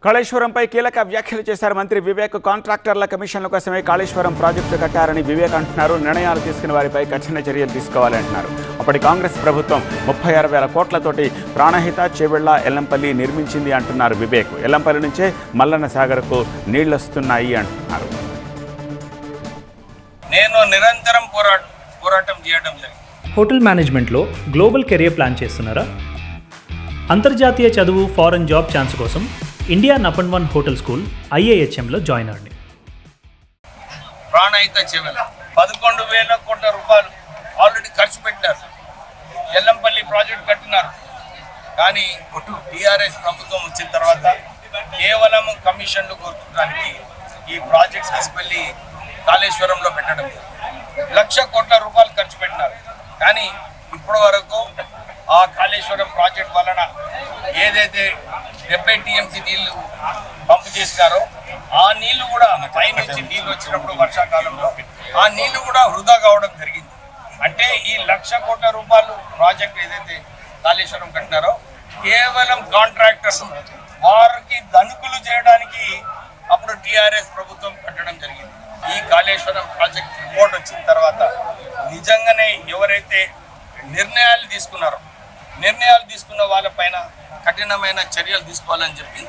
కాళేశ్వరంపై కీలక వ్యాఖ్యలు చేశారు మంత్రి వివేక్. కాంట్రాక్టర్ల కమిషన్ల కోసమే కాళేశ్వరం ప్రాజెక్టు కట్టారని వివేక్ అంటున్నారు. నిర్ణయాలు తీసుకున్న వారిపై కఠిన చర్యలు తీసుకోవాలంటున్నారు. అప్పటి కాంగ్రెస్ ప్రభుత్వం 36,000 కోట్లతోటి ప్రాణహిత, చేవెళ్ల, ఎల్లంపల్లి నిర్మించింది అంటున్నారు వివేక్. ఎల్లంపల్లి నుంచే మల్లన్న సాగర్కు నీళ్లొస్తున్నాయి అంటున్నారు. నేను నిరంతరం పోరాటం చేయడం జరిగింది. హోటల్ మేనేజ్మెంట్లో గ్లోబల్ కెరియర్ ప్లాన్ చేస్తున్నారా? అంతర్జాతీయ చదువు, ఫారెన్ జాబ్ ఛాన్స్ కోసం ఇండియా నంబర్ 1 హోటల్ స్కూల్ IIHMలో జాయిన్ అవ్వండి. ప్రాణహిత చెవెల 11,000 కోట్ల రూపాయలు ఆల్రెడీ ఖర్చు పెట్టినారు. ఎల్లంపల్లి ప్రాజెక్ట్ కట్టినారు. కానీ టీఆర్ఎస్ ప్రభుత్వం వచ్చిన తర్వాత కేవలం కమిషన్లు కోరుకోవడానికి ఈ ప్రాజెక్ట్ తీసుకెళ్లి కాళేశ్వరంలో పెట్టడం 1,00,000 కోట్ల రూపాయలు ఖర్చు పెట్టినారు. కానీ ఇప్పటి వరకు ఆ కాళేశ్వరం ప్రాజెక్ట్ వలన ఏదైతే 70 TMC నీళ్లు పంపు చేసినారో ఆ నీళ్లు కూడా పైనుంచి నీళ్లు వచ్చినప్పుడు వర్షాకాలంలో ఆ నీళ్లు కూడా వృధా కావడం జరిగింది. అంటే ఈ 1,00,000 కోట్ల రూపాయలు ప్రాజెక్ట్ ఏదైతే కాళేశ్వరం కట్టినారో కేవలం కాంట్రాక్టర్స్ వారికి ధనుకులు చేయడానికి అప్పుడు టీఆర్ఎస్ ప్రభుత్వం కట్టడం జరిగింది. ఈ కాళేశ్వరం ప్రాజెక్ట్ రిపోర్ట్ వచ్చిన తర్వాత నిజంగానే ఎవరైతే నిర్ణయాలు తీసుకున్న వాళ్ళపైన కఠినమైన చర్యలు తీసుకోవాలని చెప్పి